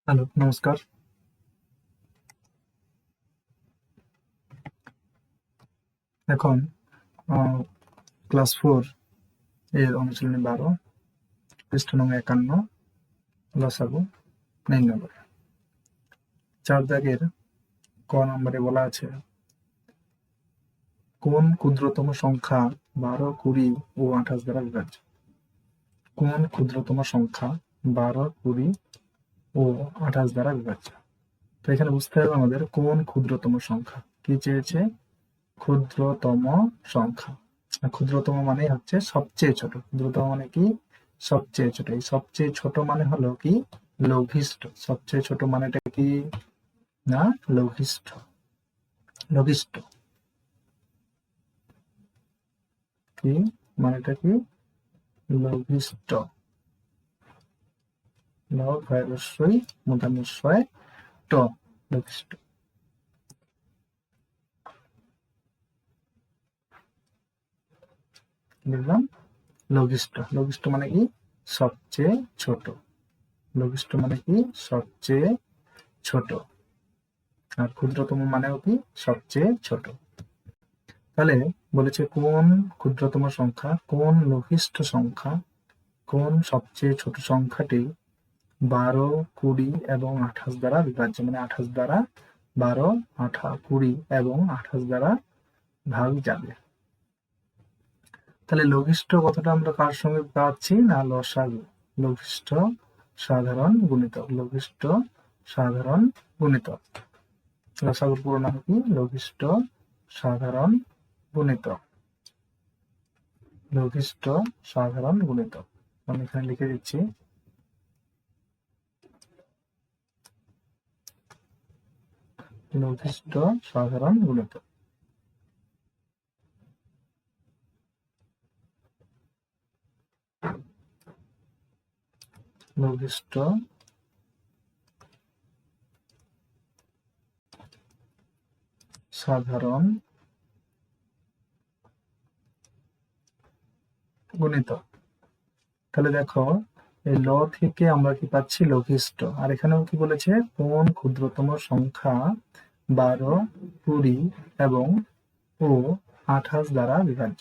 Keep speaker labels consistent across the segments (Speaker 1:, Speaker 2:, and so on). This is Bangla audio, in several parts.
Speaker 1: হ্যালো, নমস্কার। এখন ক্লাস 4 এর অনুশীলনী 12 পৃষ্ঠা নং 51 লসাগু নির্ণয় করা। 4 দাগের ক নম্বরে বলা আছে কোন ক্ষুদ্রতম সংখ্যা 12, 20 ও 28 দ্বারা বিভাজ্য? কোন ক্ষুদ্রতম সংখ্যা 12, 20 ও 28 দ্বারা বিভাজ্য? তো এখানে বুঝতে হবে আমাদের কোন ক্ষুদ্রতম সংখ্যা কি চেয়েছে। ক্ষুদ্রতম সংখ্যা, আর ক্ষুদ্রতম মানে হচ্ছে সবচেয়ে ছোট। ক্ষুদ্রতম মানে কি? সবচেয়ে ছোট। এই সবচেয়ে ছোট মানে হলো কি? লঘিষ্ঠ। সবচেয়ে ছোট মানেটা কি? না, লঘিষ্ঠ। লঘিষ্ঠ কি মানেটা কি? লঘিষ্ঠ। লঘ হয় রস্যই, মূর্ধন্যস্বয় ট, লঘিষ্ঠ। লিখলাম লঘিষ্ঠ। লঘিষ্ঠ মানে কি? সবচেয়ে ছোট। লঘিষ্ঠ মানে কি? সবচেয়ে ছোট। আর ক্ষুদ্রতম মানেও কি? সবচেয়ে ছোট। তাহলে বলেছে কোন ক্ষুদ্রতম সংখ্যা, কোন লঘিষ্ঠ সংখ্যা, কোন সবচেয়ে ছোট সংখ্যাটি 12, 20 এবং 28 দ্বারা বিভাজ্য, মানে 28 দ্বারা 12, 20 এবং 28 দ্বারা ভাগ যাবে। তাহলে লঘিষ্ঠ কথাটা আমরা কার সঙ্গে পাচ্ছি? না, লসাগু। লঘিষ্ঠ সাধারণ গুণিতক। লঘিষ্ঠ সাধারণ গুণিতক। লসাগুর পুরো নাম কি? লঘিষ্ঠ সাধারণ গুণিতক। লঘিষ্ঠ সাধারণ গুণিতক। আমি এখানে লিখে দিচ্ছি লঘিষ্ঠ সাধারণ গুণিতক। লঘিষ্ঠ সাধারণ গুণিতক। তাহলে দেখো, এই ল থেকে আমরা কি পাচ্ছি? লঘিষ্ঠ। আর এখানেও কি বলেছে? কোন ক্ষুদ্রতম সংখ্যা 12, 20 এবং 28 দ্বারা বিভাজ্য।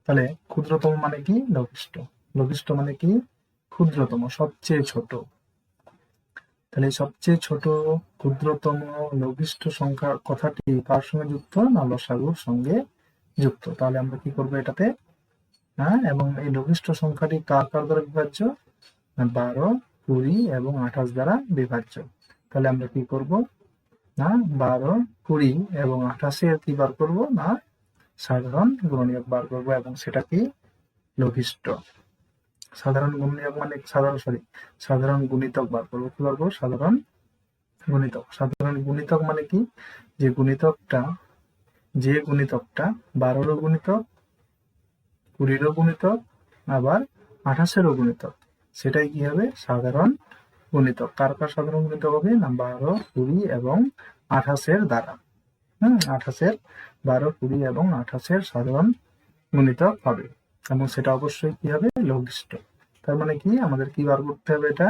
Speaker 1: তাহলে ক্ষুদ্রতম মানে কি? লঘিষ্ঠ। লঘিষ্ঠ মানে কি? ক্ষুদ্রতম, সবচেয়ে ছোট। তাহলে সবচেয়ে ছোট, ক্ষুদ্রতম, লঘিষ্ঠ সংখ্যা কথাটি কার সঙ্গে যুক্ত? না, লসাগুর সঙ্গে যুক্ত। তাহলে আমরা কি করবো এটাতে? হ্যাঁ, এবং এই লঘিষ্ঠ সংখ্যাটি কার কার দ্বারা বিভাজ্য? 12, 20 এবং 28 দ্বারা বিভাজ্য। তাহলে আমরা কি করব? না, 12, 20 এবং 28 কি বার করব? না, সাধারণ গুণনীয়ক বার করব, এবং সেটা কি? লঘিষ্ঠ। সাধারণ গুণনীয়ক মানে সাধারণ গুণিতক বার করবো। কি বার করবো? সাধারণ গুণিতক। সাধারণ গুণিতক মানে কি? যে গুণিতকটা 12-ও গুণিতক, 20-ও গুণিতক, আবার 28-এরও গুণিতক, সেটাই কি হবে? সাধারণ গুণিতক। কার কার সাধারণ গুণিতক হবে? না, 12, 20 এবং 28-এর দ্বারা। 12, 20 এবং 28-এর সাধারণ গুণিতক হবে, এবং সেটা অবশ্যই কি হবে? লঘিষ্ঠ। তার মানে কি আমাদের কি বার করতে হবে? এটা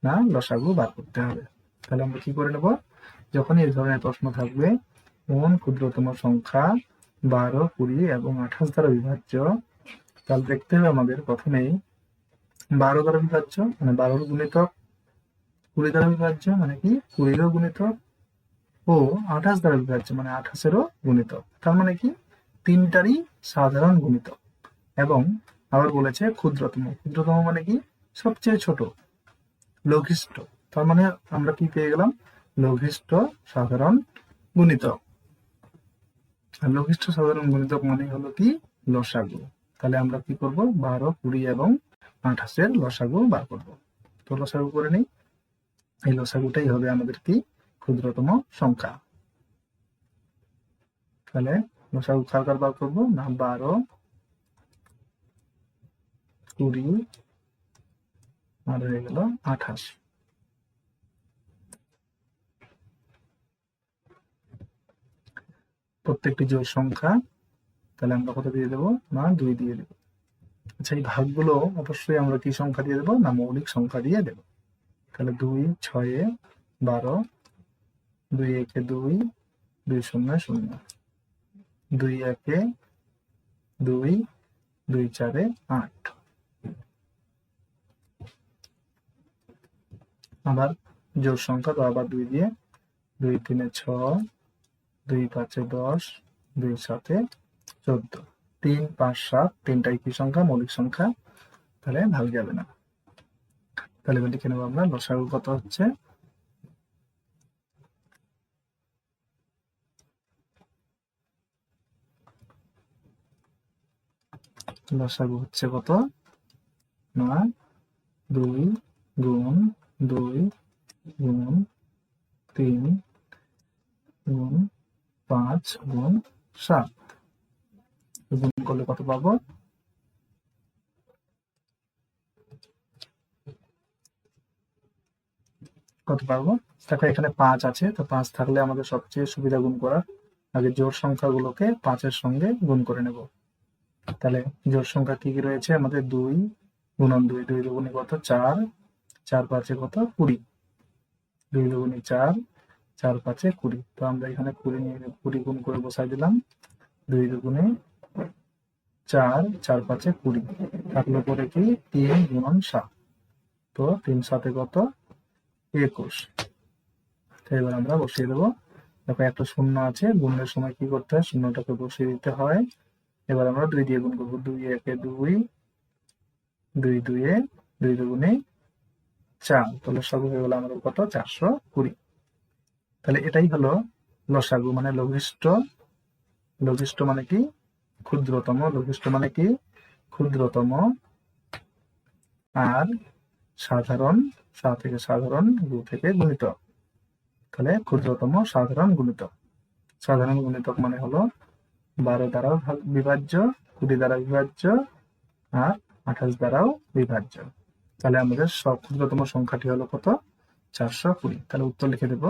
Speaker 1: না, লসাগু বার করতে হবে। তাহলে আমরা কি করে নেব? যখন এই ধরনের প্রশ্ন থাকবে, কোন ক্ষুদ্রতম সংখ্যা 12, 20 এবং 28 দ্বারা বিভাজ্য, তাহলে দেখতে হবে আমাদের প্রথমেই 12 দ্বারা বিভাজ্য মানে 12 গুণিতক, 20 দ্বারা বিভাজ্য মানে কি? 20-ও গুণিতক, ও 28 দ্বারা বিভাজ্য মানে 28-এরও গুণিতক। তার মানে কি? তিনটারই সাধারণ গুণিতক। এবং আবার বলেছে ক্ষুদ্রতম। ক্ষুদ্রতম মানে কি? সবচেয়ে ছোট। লঘিষ্ঠ। তার মানে আমরা কি পেয়ে গেলাম? লঘিষ্ঠ সাধারণ গুণিতক। আর লঘিষ্ঠ সাধারণ গুণিতক মানে হলো কি? লসাগু। তাহলে আমরা কি করব? 12, 20 এবং 28-এর লসাগু বার করব। তো লসাগু করে নিই। এই লসাগুটাই হবে আমাদের কি? ক্ষুদ্রতম সংখ্যা। তাহলে লসাগু কার কার বার করবো? না, 12, 20 আর হয়ে গেল 28। প্রত্যেকটি জোড় সংখ্যা। তাহলে আমরা কত দিয়ে দেবো? না, 2 দিয়ে দেবো। আচ্ছা, এই ভাগগুলো অবশ্যই আমরা কি সংখ্যা দিয়ে দেবো? না, মৌলিক সংখ্যা দিয়ে দেবো। তাহলে 2 6 12, 2 1 2, 2 0 0, 2 1 2, 2 4 8। আবার জোড় সংখ্যা তো আবার 2 দিয়ে, 2 3 6, 2 5 10, 2 7 14, 3 5 7, তিনটাই কি সংখ্যা? মৌলিক সংখ্যা, তাহলে ভাগ যাবে না। তাহলে এবার লিখে নেবো আমরা লসাগু কত হচ্ছে, লসাগু হচ্ছে কত না 2 গুণ 2 গুণ 3 গুণ 5 গুণ 7, গুণ করলে কত পাবো? কত পাবো? দেখো এখানে 5 আছে, তো 5 থাকলে আমাদের সবচেয়ে সুবিধা গুণ করার। আগে জোড় সংখ্যাগুলোকে 5-এর সঙ্গে গুণ করে নেব। তাহলে জোড় সংখ্যা কি কি রয়েছে আমাদের? 2 গুণন 2, 2 দুগুণে কত? 4, 4 5 কত? 20, 2 দুগুণে 4, 4 5 20। তো আমরা এখানে 20 নিয়ে 20 গুণ করে বসাই দিলাম। 2 দুগুণে 4, 4 5 20, থাকলো পরে কি 3 গুণন 7, তো 3 7 কত? 21। তো এবার আমরা বসিয়ে দেবো। দেখো একটা শূন্য আছে, গুণের সময় কি করতে হয়? শূন্যটাকে বসিয়ে দিতে হয়। এবার আমরা 2 দিয়ে গুণ করবো। 2 1 2, 2 2 2 দুগুণে 4, তো লসাগু হয়ে গেল আমাদের কত? 420। তাহলে এটাই হলো লসাগু, মানে লঘিষ্ঠ। লঘিষ্ঠ মানে কি? ক্ষুদ্রতম। লঘিষ্ঠ মানে কি? ক্ষুদ্রতম। আর সাধারণ, থেকে সাধারণ, গু থেকে গুণিতক। তাহলে ক্ষুদ্রতম সাধারণ গুণিতক। সাধারণ গুণিতক মানে হলো 12 দ্বারাও বিভাজ্য, 20 দ্বারা বিভাজ্য, আর 28 দ্বারাও বিভাজ্য। তাহলে আমাদের সব ক্ষুদ্রতম সংখ্যাটি হলো কত? 420। তাহলে উত্তর লিখে দেব।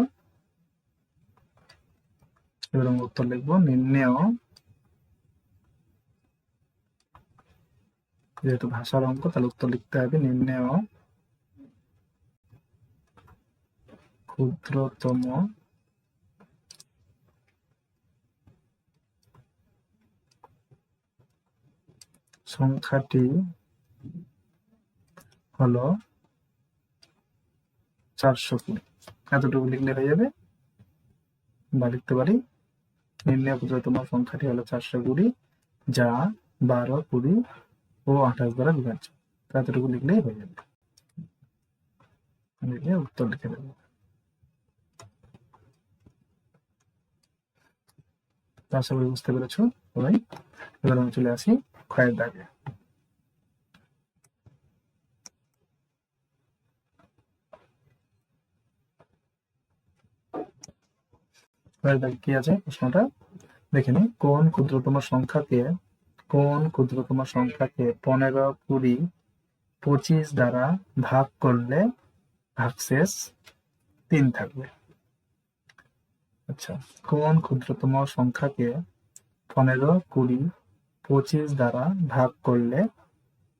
Speaker 1: এবার আমরা উত্তর লিখবো নির্ণেয়, যেহেতু ভাষার অঙ্ক তাহলে উত্তর লিখতে হবে নির্ণেয় ক্ষুদ্রতম সংখ্যাটি হলো 420। এতটুকু লিখলে হয়ে যাবে। বা লিখতে পারি নির্ণেয় ক্ষুদ্রতম সংখ্যাটি হলো 420, যা 12, 20 ও 28 দ্বারা বিভাজ্য। এতটুকু লিখলেই হয়ে যাবে। লিখে উত্তর লিখে দেবো। আশা করি বুঝতে পেরেছো সবাই। এবার আমি চলে আসি ক্ষয়ের দাগে। ক্ষয়ের দাগে কি আছে প্রশ্নটা দেখে নি। কোন ক্ষুদ্রতম সংখ্যাকে 15, 20, 25 দ্বারা ভাগ করলে ভাগশেষ 3 থাকবে? আচ্ছা, কোন ক্ষুদ্রতম সংখ্যাকে 15, 20, 25 দ্বারা ভাগ করলে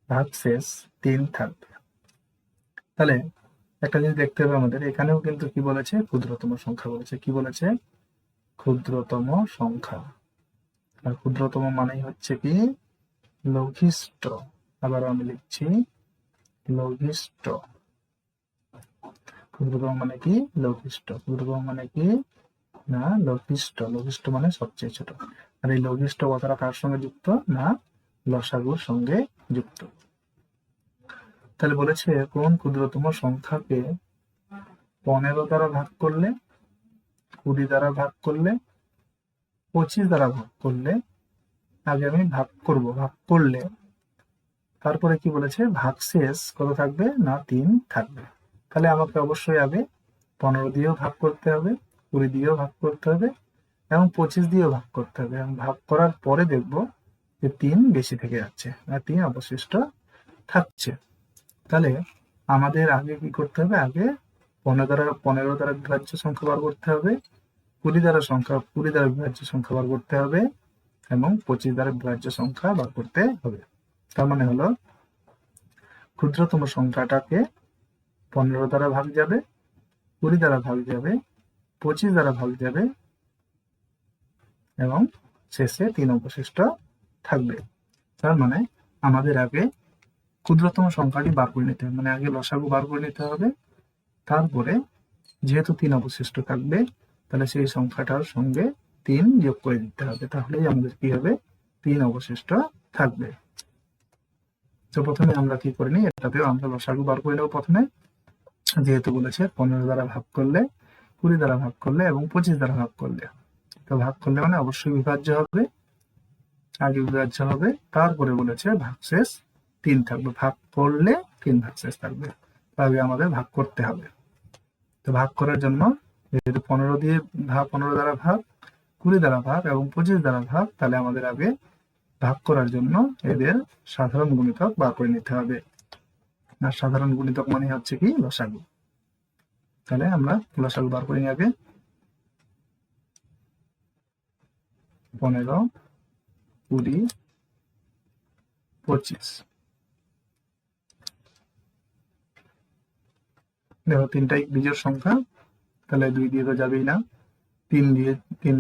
Speaker 1: ভাগশেষ 3 থাকবে? তাহলে একটা জিনিস দেখতে হবে আমাদের, এখানেও কিন্তু কি বলেছে? ক্ষুদ্রতম সংখ্যা বলেছে। কি বলেছে? ক্ষুদ্রতম সংখ্যা। আর ক্ষুদ্রতম মানেই হচ্ছে কি? লঘিষ্ঠ। আবার আমি লিখছি লঘিষ্ঠ। ক্ষুদ্রতম মানে কি? লঘিষ্ঠ। ক্ষুদ্রতম মানে কি? না লঘিষ্ঠ। লঘিষ্ঠ মানে সবচেয়ে ছোট। আর এই লঘিষ্ঠ কথাটা কার সঙ্গে যুক্ত? না লসাগুর সঙ্গে যুক্ত। তাহলে বলেছে কোন ক্ষুদ্রতম সংখ্যাকে 15 দ্বারা ভাগ করলে, 20 দ্বারা ভাগ করলে, 25 দ্বারা ভাগ করলে, আগে আমি ভাগ করব, ভাগ করলে তারপরে কি বলেছে? ভাগশেষ কত থাকবে? না 3 থাকবে। তাহলে আমাকে অবশ্যই আগে 15 দিয়েও ভাগ করতে হবে, 20 দিয়েও ভাগ করতে হবে, এবং 25 দিয়েও ভাগ করতে হবে। এবং ভাগ করার পরে দেখব যে 3 বেশি থেকে যাচ্ছে, আর 3 অবশিষ্ট থাকছে। তাহলে আমাদের আগে কি করতে হবে? আগে 15 দ্বারা বিভাজ্য সংখ্যা বার করতে হবে, 20 দ্বারা বিভাজ্য সংখ্যা বার করতে হবে, এবং 25 দ্বারা বিভাজ্য সংখ্যা বার করতে হবে। তার মানে হলো ক্ষুদ্রতম সংখ্যাটাকে 15 দ্বারা ভাগ যাবে, 20 দ্বারা ভাগ যাবে, 25 দ্বারা ভাগ যাবে এবং শেষে 3 অবশিষ্ট থাকবে। তার মানে আমাদের আগে ক্ষুদ্রতম সংখ্যাটি বার করে নিতে হবে, মানে আগে লসাগু বার করে নিতে হবে, তারপরে যেহেতু 3 অবশিষ্ট থাকবে তাহলে সেই সংখ্যাটার সঙ্গে 3 যোগ করে দিতে হবে, তাহলেই আমাদের কি হবে, 3 অবশিষ্ট থাকবে। তো প্রথমে আমরা কি করে নিই, এটাতেও আমরা লসাগু বার করে নেব প্রথমে। যেহেতু বলেছে 15 দ্বারা ভাগ করলে, 20 দ্বারা ভাগ করলে এবং 25 দ্বারা ভাগ করলে, তো ভাগ করলে মানে অবশ্যই বিভাজ্য হবে, আগে বিভাজ্য হবে, তারপরে বলেছে ভাগশেষ 3 থাকবে, ভাগ করলে 3 ভাগশেষ থাকবে, তবে আমাদের ভাগ করতে হবে। তো ভাগ করার জন্য যেহেতু 15 দ্বারা ভাগ, 20 দ্বারা ভাগ এবং 25 দ্বারা ভাগ, তাহলে আমাদের আগে ভাগ করার জন্য এদের সাধারণ গুণিতক বার করে নিতে হবে। আর সাধারণ গুণিতক মানে হচ্ছে কি, লসাগু। তাহলে আমরা লসাগু বার করি আগে। 15, 20, 25। দেখো তিনটাই বিজোড় সংখ্যা, তাহলে 2 দিয়ে তো যাবেই না, 3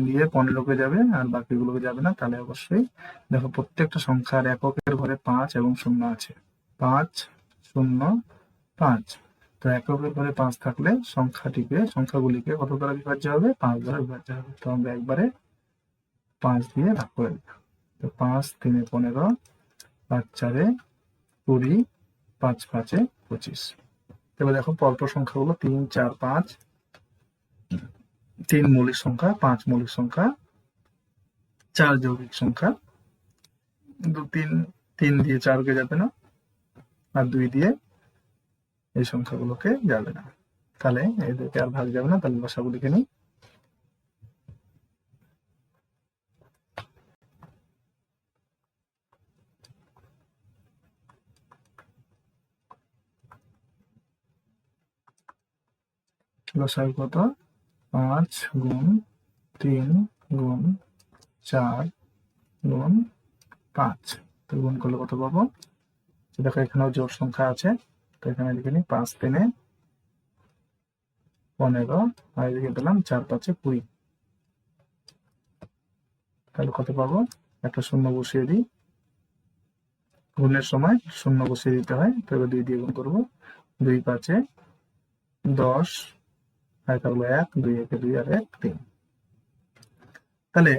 Speaker 1: দিয়ে 15কে যাবে আর বাকিগুলোকে যাবে না, তাহলে অবশ্যই দেখো প্রত্যেকটা সংখ্যার এককের ঘরে 5 এবং 0 আছে, 5, 0, 5। তো এককের ঘরে 5 থাকলে সংখ্যাগুলিকে কত দ্বারা বিভাজ্য হবে, 5 দ্বারা বিভাজ্য হবে। তো আমরা একবারে 5 দিয়ে ভাগ করে দিই। তো 5 3 15, 5 4 20, 5 5 25। এবার দেখো পরপর সংখ্যাগুলো 3 4 5, 3 মৌলিক সংখ্যা, 5 মৌলিক সংখ্যা, 4 যৌগিক সংখ্যা, 3 দিয়ে 4কে যাবে না আর 2 দিয়ে এই সংখ্যাগুলোকে যাবে না, তাহলে এদেরকে আর ভাগ যাবে না। তাহলে লসাগুলিকে নিই। লসাগু কত, 5 গুণ 3 গুণ 4 গুণ 5। তো গুণ করলে কত পাবো, দেখো এখানেও জোড় সংখ্যা আছে, তো এখানে লিখে নিই 5 3 15 আর এদিকে দিলাম 4 5 20। তাহলে কত পাবো, একটা শূন্য বসিয়ে দিই, গুণের সময় শূন্য বসিয়ে দিতে হয়, তো এবার 2 দিয়ে গুণ করবো, 2 5 10, আর থাকলো 1, 2 1 2 আর 1 3। তাহলে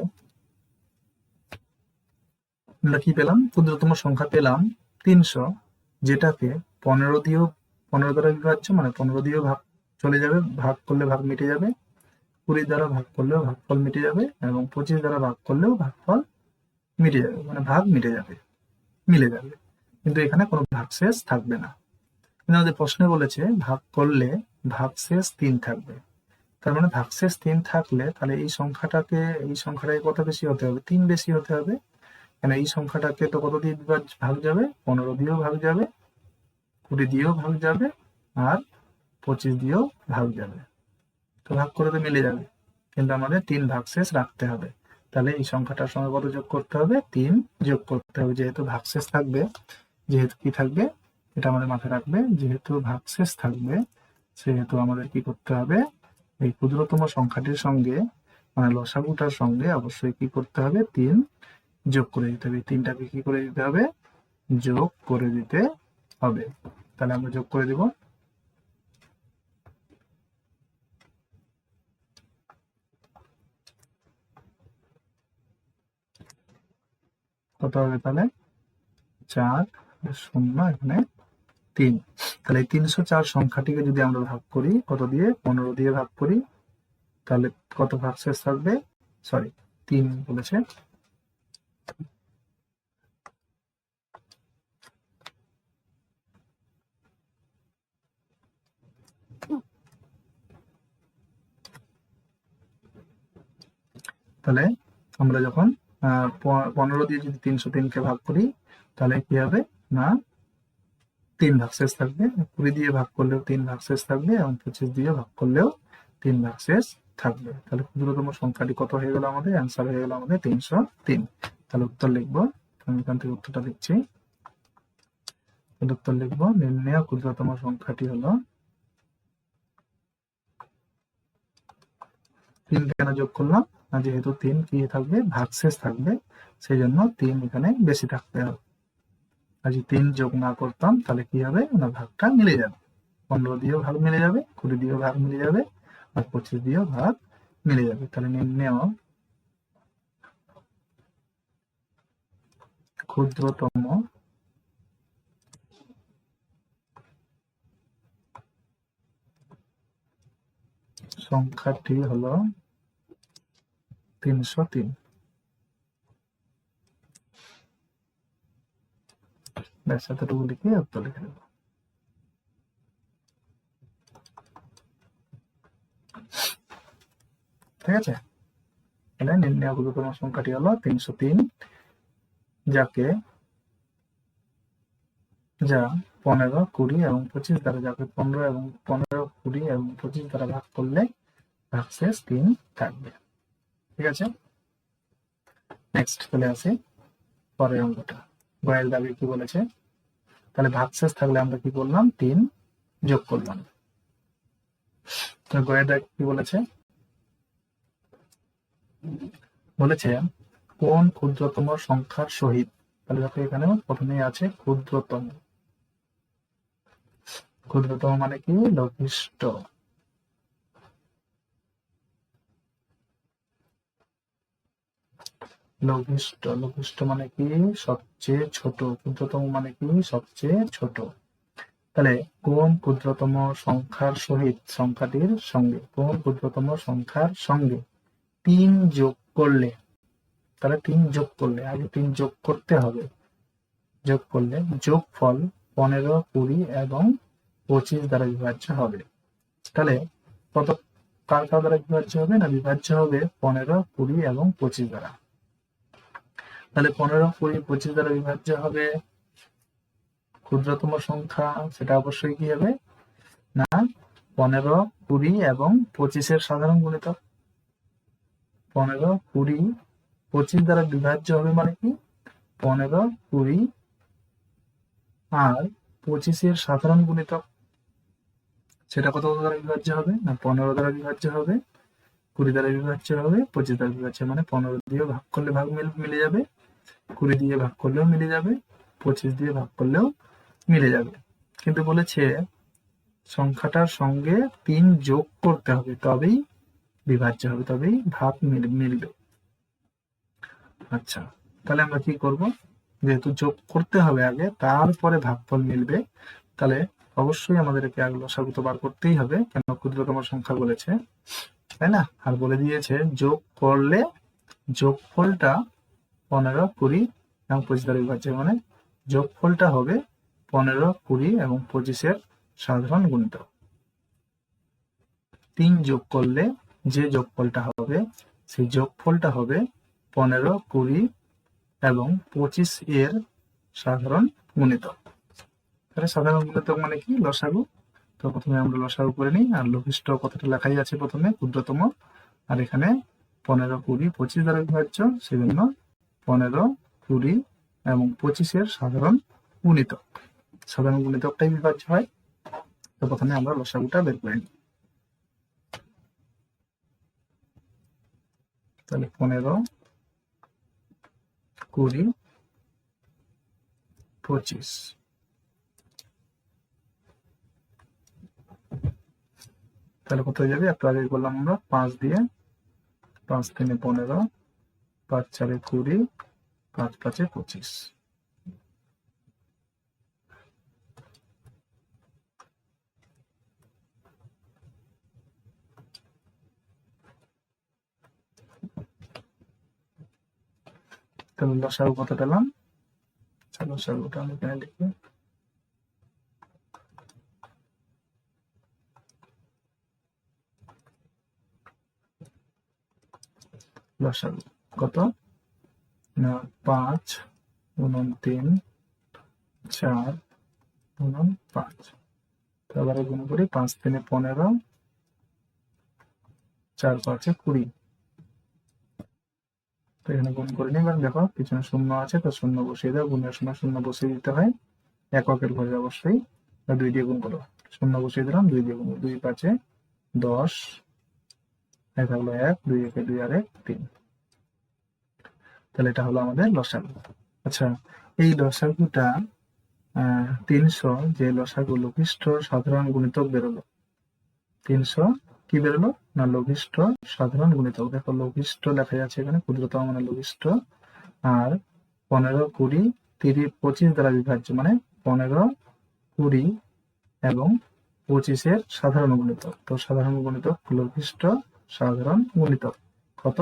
Speaker 1: আমরা কি পেলাম, ক্ষুদ্রতম সংখ্যা পেলাম 300, যেটাকে 15 দ্বারা বিভাজ্য, মানে 15 দিয়েও ভাগ চলে যাবে, ভাগ করলে ভাগ মিটে যাবে, 20 দ্বারা ভাগ করলেও ভাগফল মিটে যাবে এবং 25 দ্বারা ভাগ করলেও ভাগফল মিটে যাবে, মানে ভাগ মিটে যাবে, মিলে যাবে, কিন্তু এখানে কোনো ভাগশেষ থাকবে না। কিন্তু আমাদের প্রশ্নে বলেছে ভাগ করলে ভাগশেষ 3 থাকবে, তার মানে ভাগশেষ 3 থাকলে তাহলে এই সংখ্যাটাকে কত বেশি হতে হবে, 3 বেশি হতে হবে, কেন এই সংখ্যাটাকে তো কত দিয়ে ভাগ যাবে, 15 দিয়েও ভাগ যাবে, 20 দিয়েও ভাগ যাবে আর 25 দিয়েও ভাগ যাবে, তো ভাগ করে তো মিলে যাবে, কিন্তু আমাদের 3 ভাগশেষ রাখতে হবে। তাহলে এই সংখ্যাটার সঙ্গে কত যোগ করতে হবে, 3 যোগ করতে হবে, যেহেতু ভাগশেষ থাকবে, যেহেতু কি থাকবে এটা আমাদের মাথায় রাখবে, যেহেতু ভাগশেষ থাকবে সেহেতু আমাদের কি করতে হবে, এই ক্ষুদ্রতম সংখ্যাটির সঙ্গে মানে লসাগুটার সঙ্গে অবশ্যই কি করতে হবে, 3 যোগ করে দিতে হবে। 3টাকে কি করে দিতে হবে, যোগ করে দিতে হবে। তাহলে আমরা যোগ করে দিব, কত হবে তাহলে 4 0 এখানে 3। তাহলে 304 সংখ্যাটিকে যদি আমরা ভাগ করি কত দিয়ে, 15 দিয়ে ভাগ করি, তাহলে কত ভাগশেষ থাকবে, সরি 3 বলেছে, তাহলে আমরা যখন 15 দিয়ে যদি 303কে ভাগ করি তাহলে কি হবে না, 3 ভাগশেষ থাকবে, 20 দিয়ে ভাগ করলেও 3 ভাগশেষ থাকবে এবং 25 দিয়ে ভাগ করলেও 3 ভাগশেষ থাকবে। তাহলে ক্ষুদ্রতম সংখ্যাটি কত হয়ে গেল, আমাদের অ্যান্সার হয়ে গেল আমাদের 303। তাহলে উত্তর লিখবো, আমি এখান থেকে উত্তরটা লিখছি, উত্তর লিখবো, নির্ণেয় ক্ষুদ্রতম সংখ্যাটি হলো 3 কেন যোগ করলাম? না যেহেতু 3 কি থাকবে, ভাগশেষ থাকবে, সেই জন্য 3 এখানে বেশি থাকতে হবে। আর যদি 3 যোগ না করতাম তাহলে কি হবে, না ভাগটা মিলে যাবে। 15 দিয়েও ভাগ মিলে যাবে, 20 দিয়েও ভাগ মিলে যাবে, আর 25 দিয়েও ভাগ মিলে যাবে। তাহলে নির্ণেয় ক্ষুদ্রতম সংখ্যাটি হলো 303। ব্যাস এতটুকু লিখে উত্তর লিখে দেবো। ঠিক আছে, তাহলে নির্ণেয় ক্ষুদ্রতম সংখ্যাটি হলো 303, যাকে যা 15, 20 এবং 25 দ্বারা, যাকে 15, 20 এবং 25 দ্বারা ভাগ করলে ভাগশেষ 3 থাকবে। ঠিক আছে, নেক্সট চলে আসি পরের অঙ্কটা। গয়ের দাবি কি বলেছে, তাহলে ভাগশেষ থাকলে আমরা কি করলাম, 3 যোগ করলাম। গয়ের দাবি কি বলেছে, বলেছে কোন ক্ষুদ্রতম সংখ্যার সহিত, তাহলে দেখো এখানে প্রথমে আছে ক্ষুদ্রতম। ক্ষুদ্রতম মানে কি, লঘিষ্ঠ। লঘিষ্ঠ, লঘিষ্ঠ মানে কি, সবচেয়ে ছোট। ক্ষুদ্রতম মানে কি, সবচেয়ে ছোট। তাহলে কোন ক্ষুদ্রতম সংখ্যার সহিত, সংখ্যাটির সঙ্গে, কোন ক্ষুদ্রতম সংখ্যার সঙ্গে 3 যোগ করলে, তাহলে 3 যোগ করলে, আগে 3 যোগ করতে হবে, যোগ করলে যোগফল 15, 20 এবং 25 দ্বারা বিভাজ্য হবে। তাহলে কত, কার কার দ্বারা বিভাজ্য হবে, না বিভাজ্য হবে 15, 20 এবং 25 দ্বারা। তাহলে 15, 20, 25 দ্বারা বিভাজ্য হবে ক্ষুদ্রতম সংখ্যা, সেটা অবশ্যই কি হবে, না 15, 20 এবং 25 সাধারণ গুণিতক। 15, 20, 25 দ্বারা বিভাজ্য হবে মানে কি, 15, 20 আর 25 সাধারণ গুণিতক। সেটা কত দ্বারা বিভাজ্য হবে, না 15 দ্বারা বিভাজ্য হবে, 20 দ্বারা বিভাজ্য হবে, 25 দ্বারা বিভাজ্য, মানে 15 দিয়ে ভাগ করলে ভাগ মিলে যাবে, 20 দিয়ে ভাগ করলেও মিলে যাবে, 25 দিয়ে ভাগ করলেও মিলে যাবে। কিন্তু বলেছে সংখ্যাটার সঙ্গে 3 যোগ করতে হবে, তবেই বিভাজ্য হবে, তবেই ভাগ মিলবে। আচ্ছা, তাহলে আমরা কি করব, যেহেতু যোগ করতে হবে আগে, তারপরে ভাগফল মিলবে, তাহলে অবশ্যই আমাদেরকে আগে লসাগু তো বার করতেই হবে, কেন ক্ষুদ্রতম সংখ্যা বলেছে, তাই না? আর বলে দিয়েছে যোগ করলে যোগফলটা 15, 20 এবং 25 দ্বারা বিভাজ্য, মানে যোগফলটা হবে 15, 20 এবং 25 সাধারণ গুণিতক। 3 যোগ করলে যে যোগফলটা হবে, সেই যোগফলটা হবে 15, 20 এবং 25 সাধারণ গুণিতক। তাহলে সাধারণ গুণিতক মানে কি, লসাগু। তো প্রথমে আমরা লসাগু করে নিই। আর লঘিষ্ঠ কথাটা লেখাই আছে প্রথমে, ক্ষুদ্রতম, আর এখানে 15, 20, 25 দ্বারা বিভাজ্য, সেই জন্য 15, 20 এবং 25 সাধারণ গুণিতক। সাধারণ গুণিতকটাই বিভাজ্য হয়। তো প্রথমে আমরা লসাগুটা বের করে নিই। তাহলে 15, 20, 25, তাহলে কত হয়ে যাবে, একটু আগে বললাম আমরা 5 দিয়ে, 5 3 15, 5 4 20, 5 5 25। তাহলে লসাগু কত পেলাম, লসাগুটা আমি এখানে লিখি, লসাগু কত, না 5 গুণন 3, 4 গুণন 5। তারপরে গুণ করি, 5 3 15, 4 5 20। তো এখানে গুণ করে নিই। এবার দেখো পিছনে শূন্য আছে, তো শূন্য বসিয়ে দাও, গুণের সময় শূন্য বসিয়ে দিতে হয় এককের ঘরে অবশ্যই। 2 দিয়ে গুণ করো, শূন্য বসিয়ে দিলাম, 2 দিয়ে গুণ, 2 5 10 এটা হলো 1, 2 একে 2 আর 1 3। তাহলে এটা হলো আমাদের লসাগু। আচ্ছা, এই লসাগুটা 300 যে লসাগু লঘিষ্ঠ সাধারণ গুণিতক বেরোলো, 300 কি বেরোলো না লঘিষ্ঠ সাধারণ গুণিতক। দেখো লঘিষ্ঠ লেখা আছে এখানে, ক্ষুদ্রতম মানে লঘিষ্ঠ, আর 15, 20, 30, 25 দ্বারা বিভাজ্য মানে 15, 20 এবং 25 সাধারণ গুণিতক। তো সাধারণ গুণিতক লঘিষ্ঠ সাধারণ গুণিতক কত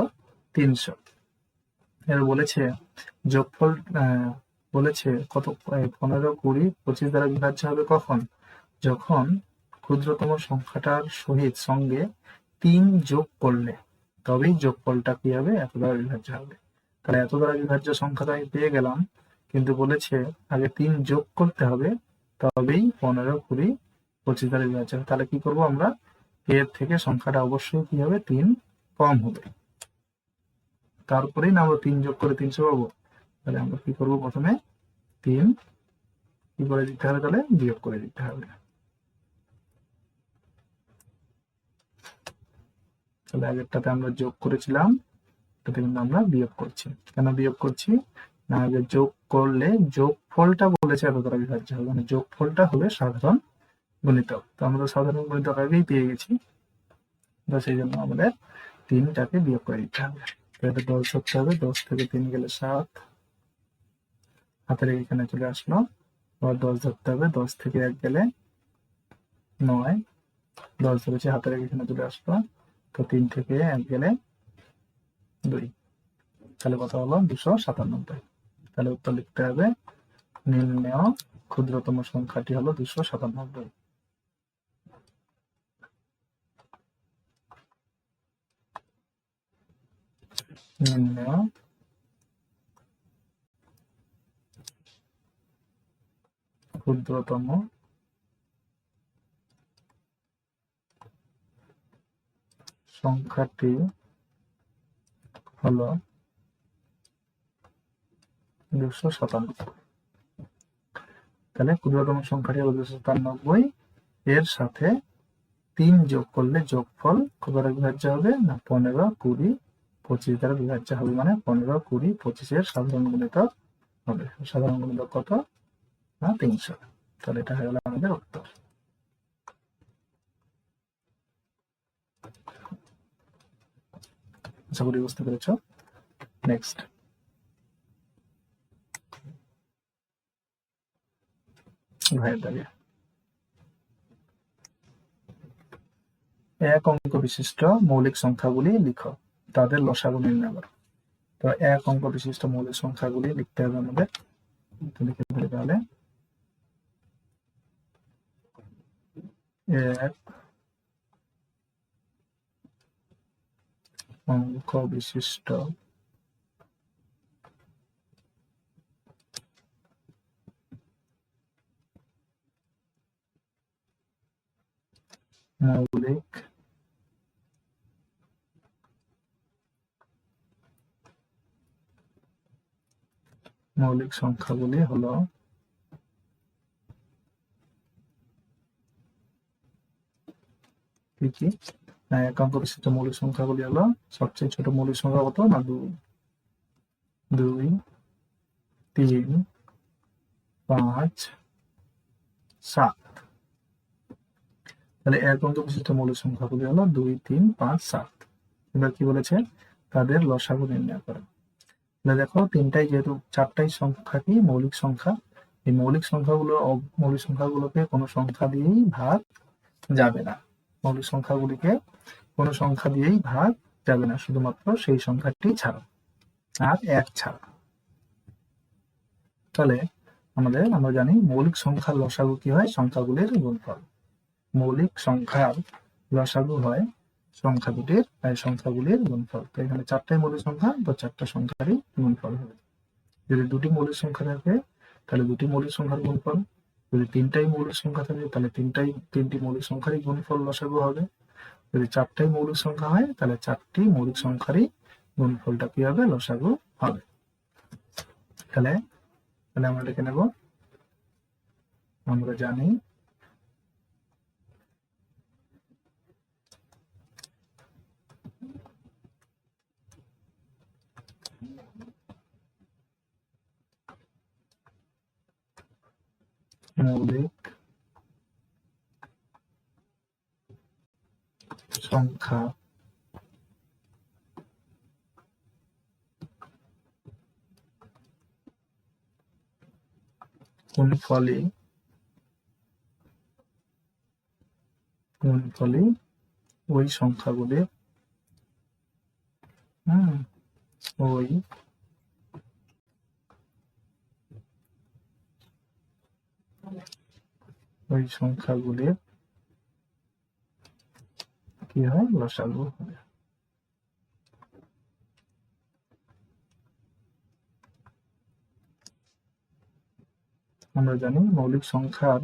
Speaker 1: 300। এর বলেছে যোগফল, বলেছে কত 15, 20, 25 দ্বারা বিভাজ্য হবে কখন, যখন ক্ষুদ্রতম সংখ্যাটার সঙ্গে 3 যোগ করলে তবেই যোগফলটা কি হবে, এত দ্বারা বিভাজ্য হবে। তাহলে এত দ্বারা বিভাজ্য সংখ্যাটা আমি পেয়ে গেলাম, কিন্তু বলেছে আগে 3 যোগ করতে হবে, তবেই 15, 20, 25 দ্বারা বিভাজ্য হবে। তাহলে কি করব আমরা, এর থেকে সংখ্যাটা অবশ্যই কি হবে 3 কম হবে, তারপরেই না আমরা 3 যোগ করে 300 পাবো। তাহলে আমরা কি করব, প্রথমে 3 কি করে দিতে হবে, তাহলে বিয়োগ করে দিতে হবে। তাহলে আগেরটাতে আমরা যোগ করেছিলাম, এটাতে কিন্তু আমরা বিয়োগ করছি। কেন বিয়োগ করছি না, আগে যোগ করলে যোগফলটা বলেছে এত দ্বারা বিভাজ্য হবে, মানে যোগফলটা হবে সাধারণ গুণিতক। তো আমরা সাধারণ গুণিতক আগেই পেয়ে গেছি, তো সেই জন্য আমাদের 3টাকে বিয়োগ করে দিতে হবে। এটা 10 ধরতে হবে, 10 থেকে 3 গেলে 7, হাতের এখানে চলে আসলো। আবার 10 ধরতে হবে, 10 থেকে 1 গেলে 9, 10 ধরেছি, হাতের এখানে চলে আসলো। তো 3 থেকে 1 গেলে 2, তাহলে কত হলো 297। তাহলে উত্তর লিখতে হবে নির্ণেয় ক্ষুদ্রতম সংখ্যাটি হলো 297। নির্ণেয় ক্ষুদ্রতম সংখ্যাটি হলো 297। তাহলে ক্ষুদ্রতম সংখ্যাটি হলো 297, এর সাথে 3 যোগ করলে যোগফল কত দ্বারা বিভাজ্য হবে না 15, 20, 25 দ্বারা বিভাজ্য হবে, মানে 15, 20, 25 সাধারণ গুণিতক হবে। সাধারণ গুণিতক কত না 300। তাহলে এটা হয়ে গেল আমাদের উত্তর। আশা করি বুঝতে পেরেছ। নেক্সট, ভাইয়ের দাঁড়িয়ে 1 অঙ্ক বিশিষ্ট মৌলিক সংখ্যাগুলি লিখো, তাদের লসাগু নির্ণয় করো। তো 1 অঙ্ক বিশিষ্ট মৌলিক সংখ্যাগুলি লিখতে হবে আমাদের। লিখে ফেলি তাহলে 1 অঙ্ক বিশিষ্ট মৌলিক সংখ্যাগুলি হলো কি কি, 1 অঙ্ক বিশিষ্ট মৌলিক সংখ্যাগুলি হলো, সবচেয়ে ছোট মৌলিক সংখ্যা কত না 2, 2, 3, 5, 7। তাহলে 1 অঙ্ক বিশিষ্ট মৌলিক সংখ্যাগুলি হলো 2, 3, 5, 7। এবার কি বলেছে, তাদের লসাগু নির্ণয় করো। তাহলে দেখো তিনটাই, যেহেতু 4টাই সংখ্যা কি মৌলিক সংখ্যা, এই মৌলিক সংখ্যাগুলোকে কোনো সংখ্যা দিয়েই ভাগ যাবে না। মৌলিক সংখ্যাগুলিকে কোনো সংখ্যা দিয়েই ভাগ যাবে না, শুধুমাত্র সেই সংখ্যাটি ছাড়া আর 1 ছাড়া। তাহলে আমরা জানি মৌলিক সংখ্যার লসাগু কি হয়, সংখ্যাগুলির গুণফল। মৌলিক সংখ্যার লসাগু হয় সংখ্যাগুলির গুণফল। তো এখানে 4টাই মৌলিক সংখ্যা, তো 4টা সংখ্যারই গুণফল হবে। যদি 2টি মৌলিক সংখ্যা থাকে তাহলে 2টি মৌলিক সংখ্যার গুণফল, যদি 3টাই মৌলিক সংখ্যা থাকে তাহলে 3টি মৌলিক সংখ্যারই গুণফল লসাগু হবে। যদি 4টাই মৌলিক সংখ্যা হয় তাহলে 4টি মৌলিক সংখ্যারই গুণফলটা কি হবে, লসাগু হবে। তাহলে আমরা লিখে নেব, আমরা জানি মৌলিক সংখ্যা গুণফলে ওই সংখ্যাগুলি ওই সংখ্যাগুলির কি হয়, লসাগু হবে। আমরা জানি মৌলিক সংখ্যার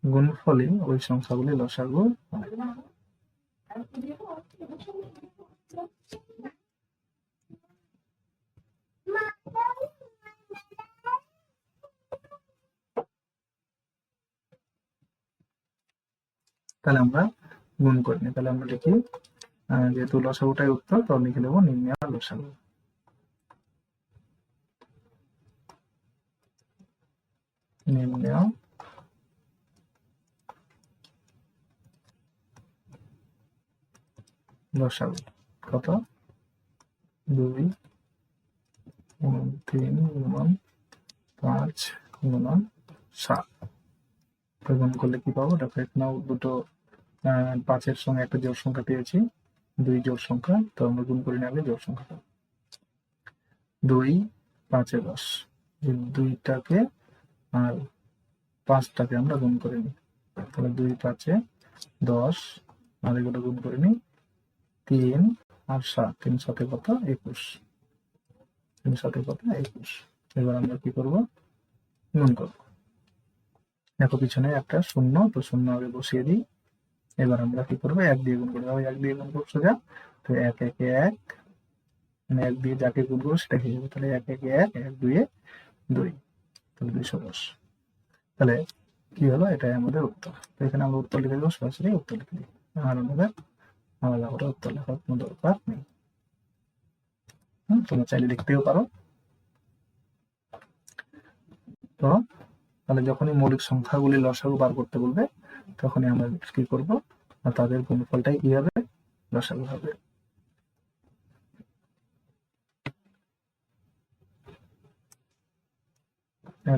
Speaker 1: গুণফলে ওই সংখ্যাগুলি লসাগু হয়। তাহলে আমরা গুণ করে নিই। তাহলে আমরা লিখি, যেহেতু লসাগুটাই উত্তর, তাহলে লিখে দেবো নির্ণয় লসাগু। নির্ণয় লসাগু কত, 2 গুণন 3 গুণন 5 গুণন 7। গুণ করলে কি পাবো, দেখো এখানেও দুটো 5-এর সঙ্গে একটা জোড় সংখ্যা পেয়েছি, 2 জোড় সংখ্যা, তো আমরা গুণ করে নেবে জোড় সংখ্যাটা 2 5 10, 2টাকে আর 5টাকে আমরা গুণ করে নিই। তাহলে 2 5 10, আর এগুলো গুণ করে নিই 3 আর 7, 3 7 কত, 21, 3 7 কত, 21। এবার আমরা কি করব, গুণ করব। দেখো পিছনে একটা শূন্য, তো শূন্য আগে বসিয়ে দিই। এবার আমরা কি করবো, 1 দিয়ে গুণ করবো। 1 দিয়ে গুণ করবো সোজা, তো 1 1 1, মানে 1 দিয়ে যাকে গুণ করবো সেটা হয়ে যাবে। তাহলে 1 1 1, 1 2 2, তাহলে 210। তাহলে কি হলো, এটাই আমাদের উত্তর। তো এখানে আমরা উত্তর লিখে দেবো, সরাসরি উত্তর লিখে দিই, আর আমাদের আলাদা করে উত্তর লেখার কোনো দরকার নেই। তোমরা চাইলে লিখতেও পারো। তো তাহলে যখনই মৌলিক সংখ্যাগুলি লসাগু বার করতে বলবে, তখনই আমরা কি করব, তাদের গুণফলটাই কি হবে, লসাগু হবে।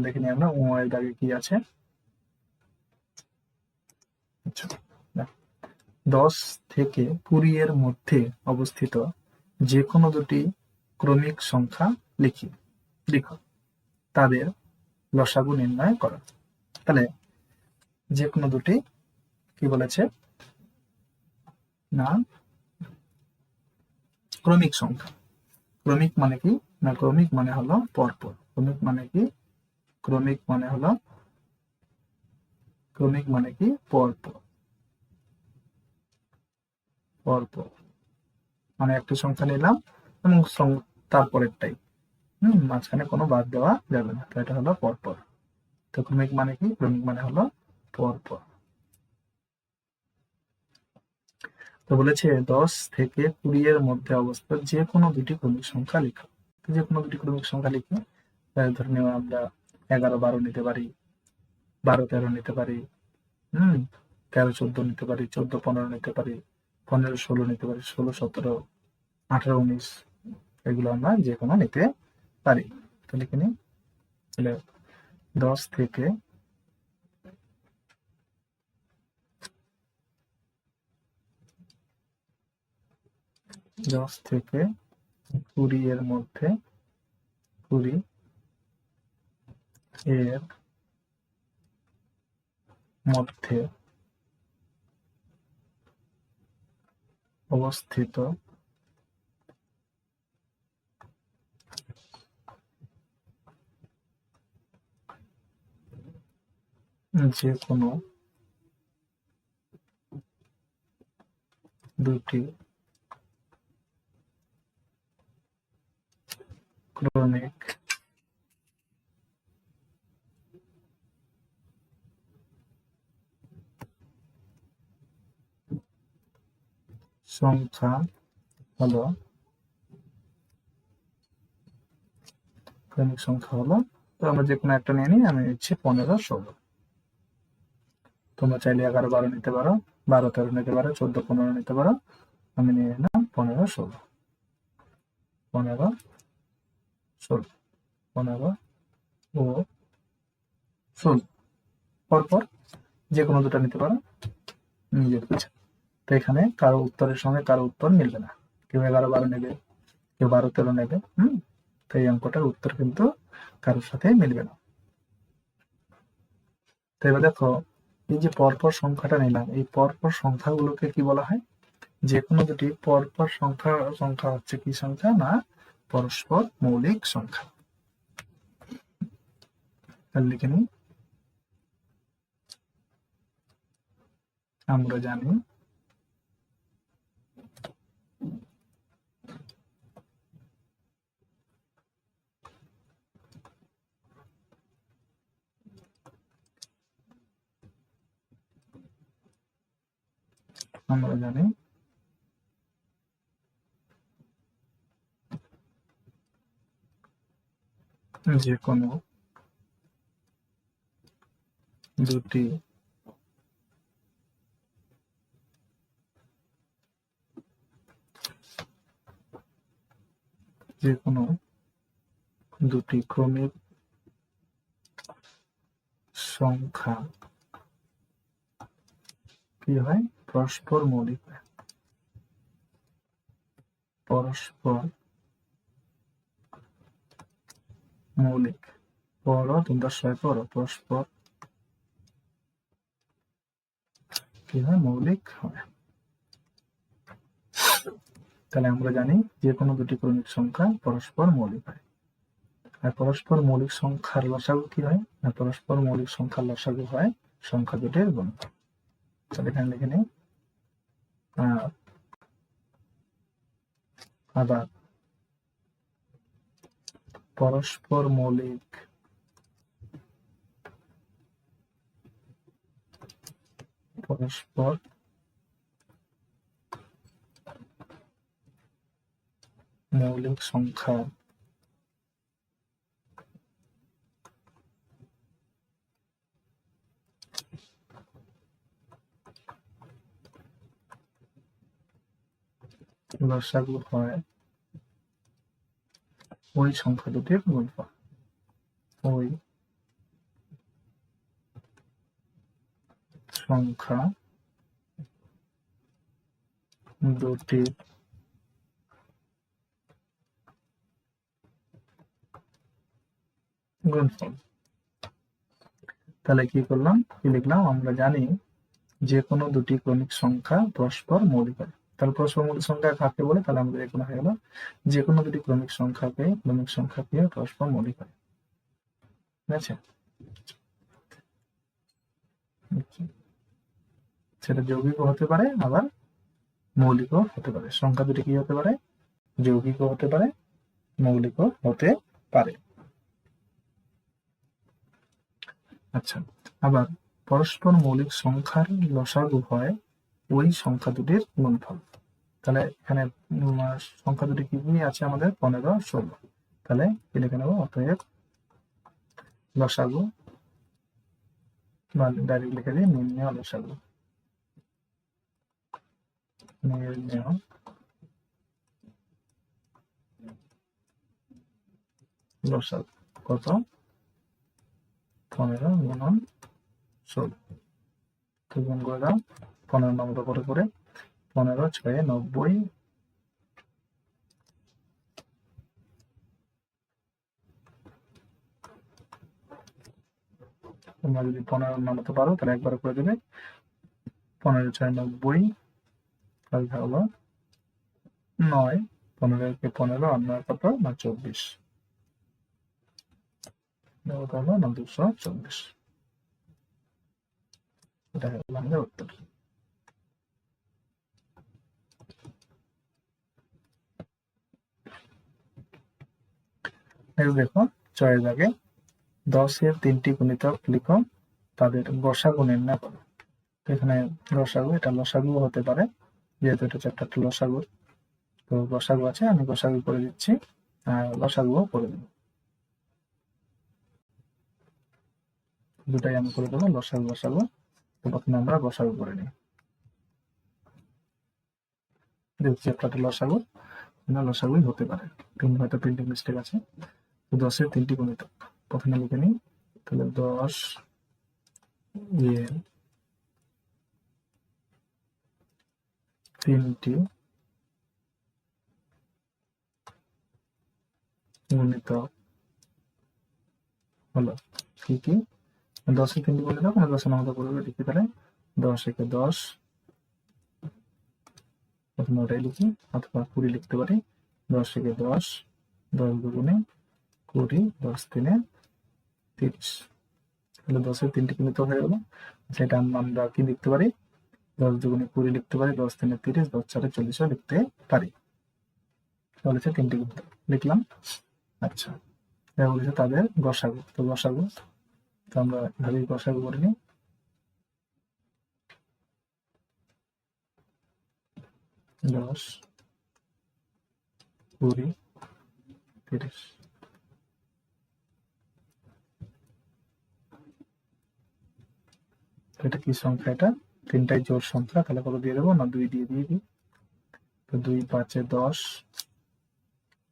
Speaker 1: দেখে নিই আমরা এর দাগে কি আছে। 10 থেকে 20 এর মধ্যে অবস্থিত যে কোনো দুটি ক্রমিক সংখ্যা লিখো, তাদের লসাগু নির্ণয় করো। তাহলে যে কোনো দুটি কি বলেছে না, ক্রমিক সংখ্যা। ক্রমিক মানে কি না, ক্রমিক মানে হলো পরপর। ক্রমিক মানে কি, ক্রমিক মানে হলো, ক্রমিক মানে কি পরপর। পরপর মানে একটা সংখ্যা নিলাম এবং তারপরেরটাই, মাঝখানে কোনো বাদ দেওয়া যাবে না, তো এটা হলো পরপর। তো ক্রমিক মানে কি, ক্রমিক মানে হলো পরপর। তো বলেছে 10 থেকে 20 এর মধ্যে অবস্থিত যে কোনো দুটি ক্রমিক সংখ্যা লিখো। যে কোনো দুটি ক্রমিক সংখ্যা লিখে, ধরে নেওয়া আমরা 11 12 নিতে পারি, 12 13 নিতে পারি, 13 14 নিতে পারি, 14 15 নিতে পারি, 15 16 নিতে পারি, 16 17 18 19, এগুলো আমরা যে কোনো নিতে পারি। তো লিখে নিই, তাহলে 10 থেকে 20 এর মধ্যে, 20 এর মধ্যে অবস্থিত যে কোনো দুটি ক্রমিক সংখ্যা হলো ক্রমিক সংখ্যা হলো, তো আমরা যে কোনো একটা নিয়ে নিই, আমি নিচ্ছি 15, 16। তোমরা চাইলে 11, 12 নিতে পারো, 12, 13 নিতে পারো, 14, 15 নিতে পারো। আমি নিয়ে নিলাম 15, 16, 15, 16, 15 ও 16। পরপর যে কোনো দুটো নিতে পারো নিজের ইচ্ছা। তো এখানে কারো উত্তরের সঙ্গে কারো উত্তর মিলবে না, কেউ 11, 12 নেবে, কেউ 12, 13 নেবে। তো এই অঙ্কটার উত্তর কিন্তু কারোর সাথে মিলবে না। তো এবার দেখো, এই যে পরপর সংখ্যাটা নিলাম, এই পরপর সংখ্যাগুলোকে কি বলা হয়? যে কোনো দুটি পরপর সংখ্যা হচ্ছে কি সংখ্যা? না, পরস্পর মৌলিক সংখ্যা। তাহলে লিখে নিই, আমরা জানি যে কোনো দুটি ক্রমিক সংখ্যা কি হয়? পরস্পর মৌলিক হয়। পরস্পর মৌলিক, তোমরা পরস্পর কি হয়? মৌলিক হয়। তাহলে আমরা জানি যে কোনো দুটি ক্রমিক সংখ্যা পরস্পর মৌলিক হয়। আর পরস্পর মৌলিক সংখ্যার লসাগু কি হয়? না, পরস্পর মৌলিক সংখ্যার লসাগু হয় সংখ্যা দুটির গুণফল। তাহলে এখানে লিখে নিই, আবার পরস্পর মৌলিক সংখ্যা লসাগু হয় ওই সংখ্যা দুটির গুণফল। ওই সংখ্যা দুটির গুণফল। তাহলে কি করলাম, কি লিখলাম? আমরা জানি যে কোনো দুটি ক্রমিক সংখ্যা পরস্পর মৌলিক হয়। তাহলে পরস্পর মৌলিক সংখ্যা কাকে বলে? তাহলে আমাদের এখানে হয়ে গেল যে কোনো দুটি ক্রমিক সংখ্যাকে পরস্পর মৌলিক হয়। ঠিক আছে, সেটা যৌগিকও হতে পারে, আবার মৌলিকও হতে পারে। সংখ্যা দুটি কি হতে পারে? যৌগিকও হতে পারে, মৌলিকও হতে পারে। আচ্ছা, আবার পরস্পর মৌলিক সংখ্যার লসাগু হয় ওই সংখ্যা দুটির গুণফল। তাহলে এখানে সংখ্যা দুটি কি আছে আমাদের? 15, 16। তাহলে কি লিখে নেবো? অতএব লসাগু, বা ডাইরেক্ট লিখে দিই নির্ণেয় লসাগু। নির্ণেয় লসাগু কত? 15 গুণন 16। তো গুণ করে দাও, 15 নম্বর করে 15, 6, 90। তোমরা যদি 15 নামাতে পারো তাহলে একবার করে দেবে। 15, 6, 90। তাহলে হলো 9, 15 কে 15 আর 9 কত? না 24। হলো না 224। এটা হলো আমাদের উত্তর। দেখো, 6 দাগে 10-এর 3টি গুণিতক লিখো, তাদের গসাগু নির্ণয় করো। এখানে গসাগু, এটা লসাগু হতে পারে, যেহেতু এটা চ্যাপ্টারটা লসাগু। তো গসাগু আছে, আমি গসাগু করে দিচ্ছি আর লসাগুও করে দেব। দুটাই আমি করে দেবো লসাগু বসাবো। তো প্রথমে আমরা লসাগু করে নিই। দেখছি একটা লসাগু না লসাগুই হতে পারে, হয়তো প্রিন্টিং মিস্টেক আছে। তো 10-এর 3টি গুণিতক প্রথমে লিখে নিই। তাহলে 10 এর 3টি গুণিতক হলো কি কি? 10-এর 3টি গুণিতক মানে 10 নামতা করবে লিখি। তাহলে 10 একে 10, প্রথমে ওটাই লিখি, অথবা 20 লিখতে পারি। 10 একে 10, 10 দুগুণে 20, 10 তিনে 30। তাহলে 10-এর 3টি গুণিতক হয়ে গেল। সেটা আমরা কি লিখতে পারি? 10 দুগুণে 20 লিখতে পারি, 10 তিনে 30, 10 চারে 40 লিখতে পারি। বলেছে 3টি গুণিতক লিখলাম। আচ্ছা, এবার বলেছে তাদের গসাগু। তো গসাগু তো আমরা এভাবেই গসাগু করে নিই। 10, 20, 30। এটা কি সংখ্যা? এটা 3টাই জোড় সংখ্যা। তাহলে কত দিয়ে দেবো না 2 দিয়ে দিই। তো 2 5-এ 10,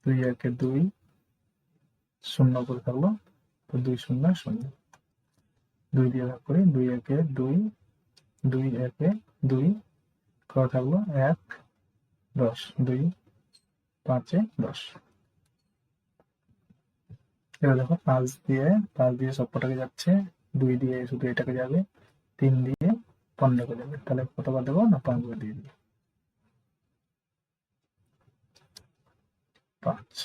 Speaker 1: 2 1-এ 2, 0 করে থাকলো। তো 2 0 0, 2 দিয়ে ভাগ করি। 2 1-এ 2, 2 1-এ 2 কত থাকলো 1 10, 2 5-এ 10। এবার দেখো 5 দিয়ে সবকটাকে যাচ্ছে, 2 দিয়ে শুধু এটাকে যাবে, 3 দিয়ে 15কে যাবে। তাহলে কতবার দেবো না 5 বার দিয়ে দিই। 5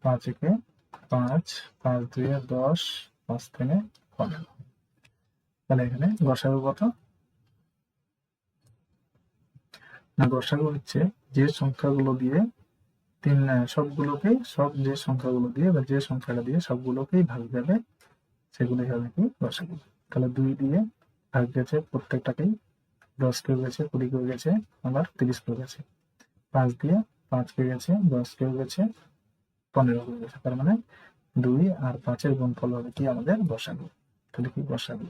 Speaker 1: 5 একে 5, 5 2-এ 10, 5 3-এ 15। তাহলে এখানে গসাগু কত না? গসাগু হচ্ছে যে সংখ্যাগুলো দিয়ে সব যে সংখ্যাগুলো দিয়ে বা যে সংখ্যাটা দিয়ে সবগুলোকেই ভাগ যাবে সেগুলোই হবে কি গসাগু। তাহলে 2 দিয়ে ভাগ গেছে প্রত্যেকটাকেই, 10 কেউ গেছে, 20 কেউ গেছে, আবার 30 কেউ গেছে। 5 দিয়ে 5 কেউ গেছে, 10 কেউ গেছে, 15 কেউ গেছে। তার মানে 2 আর 5-এর গুণফল হবে কি আমাদের গসাগু। তাহলে কি গসাগু?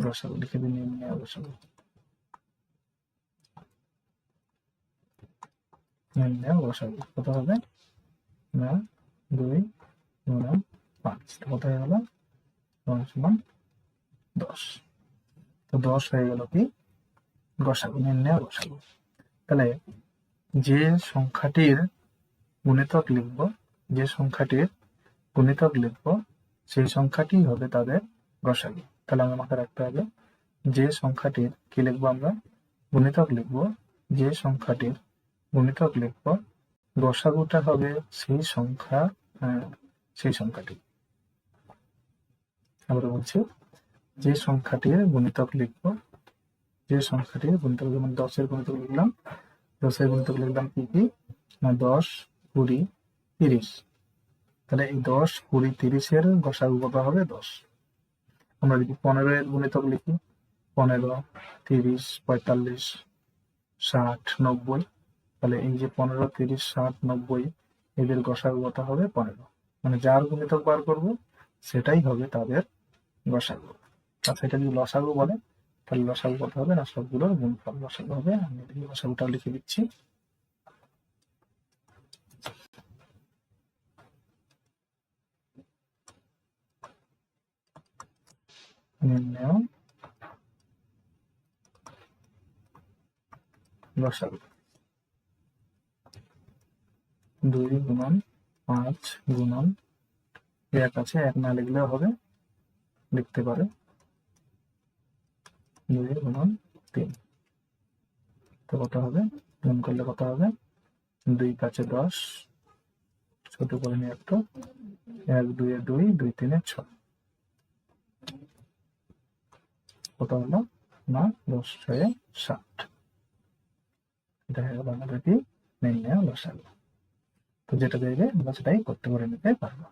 Speaker 1: গসাগু লিখে দিন, নির্ণয় গসাগু। নির্ণয় গসাগু কত হবে না 2 গুণন 5, কত হয়ে গেল? 10। তো 10 হয়ে গেল কি গসাগু, নির্ণয় গসাগু। তাহলে যে সংখ্যাটির গুণিতক লিখব, সেই সংখ্যাটি হবে তাদের গসাগু। তাহলে আমরা মাথায় রাখতে হবে যে সংখ্যাটির কি লিখবো আমরা? গুণিতক লিখবো। যে সংখ্যাটির গুণিতক লিখবো, গসাগুটা হবে সেই সংখ্যাটি। আবার বলছি, যে সংখ্যাটির গুণিতক লিখবো, যেমন 10-এর গুণিতক লিখলাম। 10-এর গুণিতক লিখলাম কি কি না 10 20 30। তাহলে এই 10 20 30-এর গসাগু কত হবে 10। আমরা যদি 15-এর গুণিতক লিখি, 15 30 45 60 90, তাহলে এই যে 15 30 60 90 এদের গসাগু কত হবে 15। মানে যার গুণিতক বার করব সেটাই হবে তাদের গসাগু। আচ্ছা, এটা যদি লসাগু বলে তাহলে লসাগু কত হবে না সবগুলোর গুণফল লসাগু হবে। আমি লসাগুটা লিখে দিচ্ছি। নির্ণয় লসাগু। 2 গুণন 5 গুণন 1 আছে, 1 না লিখলেও হবে, লিখতে পারে 2 গুণন 3। তো কত হবে? গুণ করলে কত হবে? 2 5-এ 10, ছোট করে নিয়ে একটু, 1 2-এ 2, 2 3-এ 6। কত হলো না 10 6-এ 60। এটা হয়ে গেল আমাদের কি নির্ণয় লসাগু। তো যেটা দেবে আমরা সেটাই করতে করে নিতে পারবো।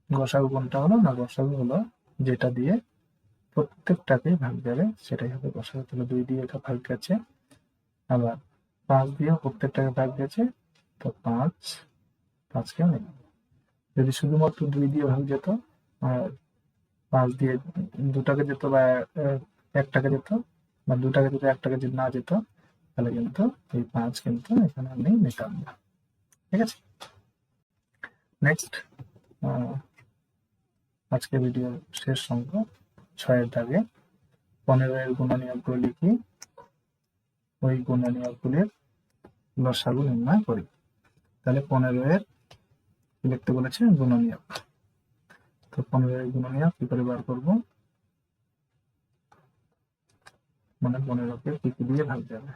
Speaker 1: গসাগু কোনটা হলো না? গসাগু হলো যেটা দিয়ে প্রত্যেকটাকে ভাগ যাবে সেটাই হবে গসাগু। তাহলে 2 দিয়ে এটা ভাগ গেছে, আবার 5 দিয়ে প্রত্যেকটাকে ভাগ দিয়েছে, তো 5কেও নেই। যদি শুধুমাত্র 2 দিয়ে ভাগ যেত আর 5 দিয়ে 2টাকে যেত বা 1টাকে যেত, বা 2টাকে যেত 1টাকে যদি না যেত, তাহলে কিন্তু এই 5 কিন্তু এখানে আমি নিতাম না। ঠিক আছে, নেক্সট আজকে ভিডিও শেষ অঙ্ক 6-এর দাগে 15-এর গুণনীয়কগুলো লিখি, ওই গুণনীয়কগুলির লসাগু নির্ণয় করি। তাহলে 15-এর কি লিখতে বলেছে? গুণনীয়ক। তো 15-এর গুণনীয়ক কি করে বার করবো? মানে 15কে কি দিয়ে ভাগ যাবে?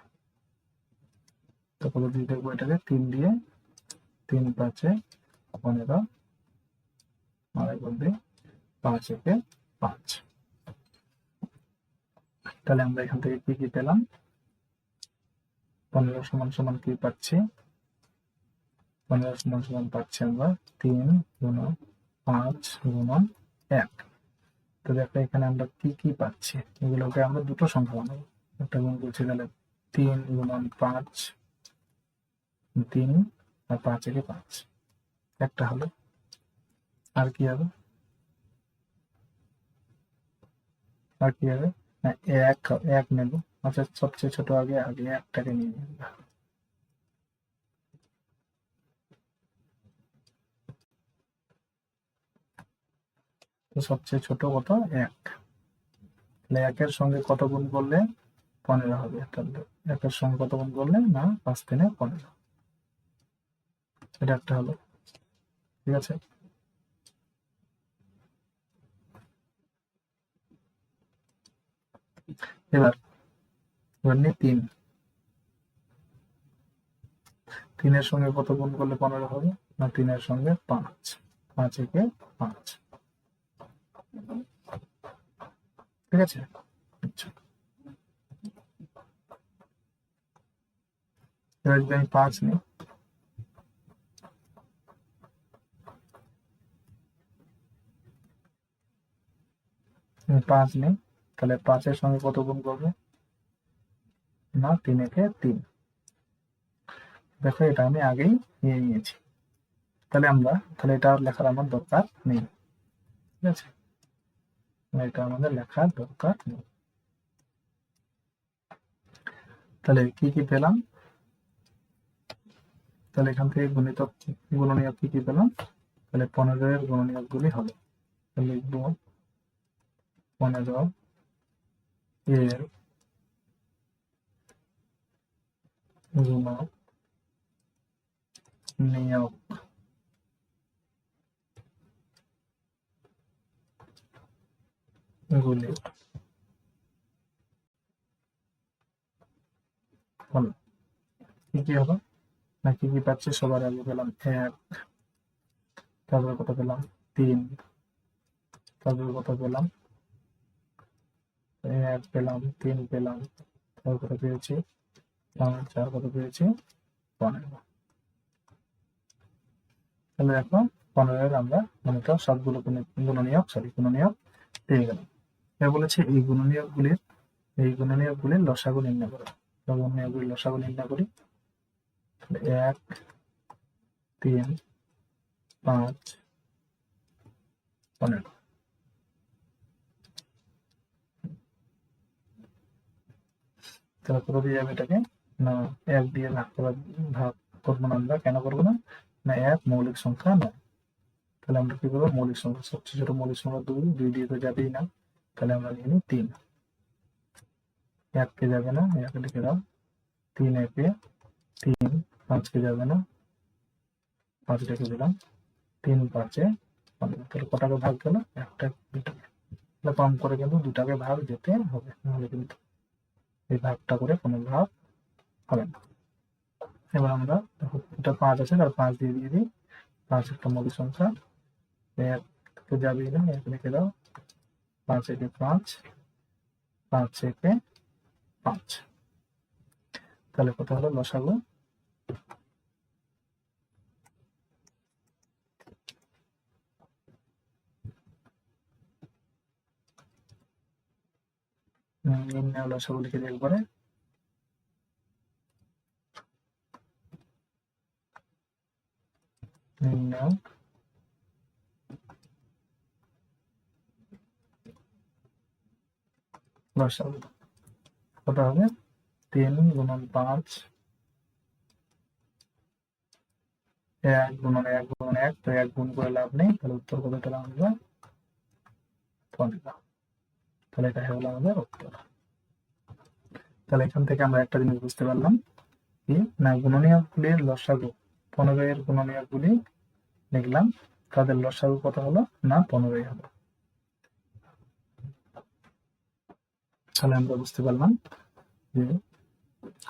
Speaker 1: তো কত দিয়ে দেখবো এটাকে? 3 দিয়ে, 3 5 15, আর একবার দিই 5 1 5। তাহলে আমরা এখান থেকে কি পেলাম? 15 সমান সমান কি পাচ্ছি? 15 সমান সমান পাচ্ছি আমরা 3 গুণন 5 গুণন 1। তো দেখো এখানে আমরা কি পাচ্ছি, এগুলোকে আমরা দুটো সংখ্যা বানাবো। একটা গুণ করছি, তাহলে 3 গুণন 5, 3 আর 5 একে 5, একটা হলো। আর কি হবে? আর কি হবে না, এক নেব। আচ্ছা, সবচেয়ে ছোট আগে একটাকে নিয়ে নেব। তো সবচেয়ে ছোট কত? 1। তাহলে 1-এর সঙ্গে কত গুণ করলে 15 হবে? তাহলে 1-এর সঙ্গে কত গুণ করলে না 5 3 15, এটা একটা হলো। ঠিক আছে, এবার নিই 3। 3-এর সঙ্গে কত গুণ করলে 15 হবে? না 3-এর সঙ্গে 5, 5 একে 5। ঠিক আছে, আচ্ছা, এবার যদি আমি 5 নিই, 5 নিই, তাহলে 5-এর সঙ্গে কত গুণ করবে? না 3 একে 3। দেখো এটা আমি আগেই নিয়ে নিয়েছি, তাহলে এটা লেখার আমার দরকার নেই। ঠিক আছে, এটা আমাদের লেখার দরকার নেই। তাহলে কি পেলাম? তাহলে এখান থেকে গুণনীয়ক কি পেলাম? তাহলে 15-এর গুণনীয়ক গুলি হবে, লিখবো 15 এর গুণনীয়ক গুলি হলো। কি হলো না, কি পাচ্ছি? সবার আগে পেলাম 1, তারপরে কত পেলাম? 3, তারপরে কত পেলাম? 1 পেলাম, 3 পেলাম, তারপর কত পেয়েছি? 5, আর কত পেয়েছি? 15। তাহলে দেখো 15-এর আমরা সবগুলো গুণনীয়ক পেয়ে গেলাম। এবার বলেছে এই গুণনীয়কগুলির লসাগু নির্ণয় করো। গুণনীয়কগুলির লসাগু নির্ণয় করি। 1 3 5 15। তাহলে কত দিয়ে যাবে এটাকে? না 1 দিয়ে ভাগ করবো না আমরা। কেন করবো না? না 1 মৌলিক সংখ্যা নয়। তাহলে আমরা কি করবো? মৌলিক সংখ্যা, সবচেয়ে ছোট মৌলিক সংখ্যা 2, 2 দিয়ে তো যাবেই না। তাহলে আমরা নিয়ে নিই 3। 1 কে যাবে না, 1 লিখে দাও। 3 একে 3, 5 কে যাবে না, 5 লিখে দিলাম। 3 5 15। তাহলে কটাকে ভাগ গেল? 1টা 2টাকে। তাহলে কম করে কিন্তু 2টাকে ভাগ যেতে হবে, নাহলে কিন্তু এই ভাগটা করে কোনো ভাগ হবে না। এবার আমরা দেখো এটা 5 আছে, তার 5 দিয়ে দিই। 5 একটা মৌলিক সংখ্যা, 1 তো যাবেই না, 1 লিখে দাও। 5 একে 5, 5 একে 5। তাহলে কত হলো লসাগু? নিম্নে লসাগু লিখে দিই একবারে। নির্ণয় লসাগু কত হবে 3 গুণন 5 1 গুণন 1 গুণন 1 তো 1 গুণ করে লাভ নেই, তাহলে উত্তর কত পেলাম আমরা 15। তাহলে এটা হলো আমাদের উত্তর। তাহলে এখান থেকে আমরা একটা জিনিস বুঝতে পারলাম কি না, গুণনীয়কগুলির লসাগু 15 এর গুণনীয়কগুলি লিখলাম, তাদের লসাগু কত হলো না 15 হলো। তাহলে আমরা বুঝতে পারলাম যে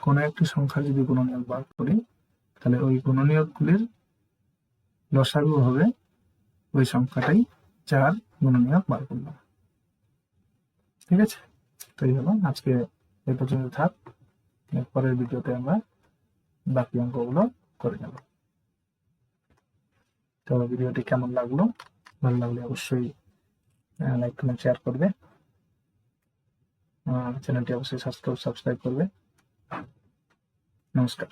Speaker 1: কোন একটি সংখ্যার যদি গুণনীয়ক বার করি তাহলে ওই গুণনীয়কগুলির লসাগু হবে ওই সংখ্যাটাই যার গুণনীয়ক বার করলাম। ঠিক আছে, তো এই হলো আজকে এই পর্যন্ত থাক, পরের ভিডিওতে আমরা বাকি অঙ্কগুলো করে নেব। তো ভিডিওটি কেমন লাগলো, ভালো লাগলে অবশ্যই লাইক কমেন্ট শেয়ার করবে, চ্যানেলটি অবশ্যই সাবস্ক্রাইব করবে। নমস্কার।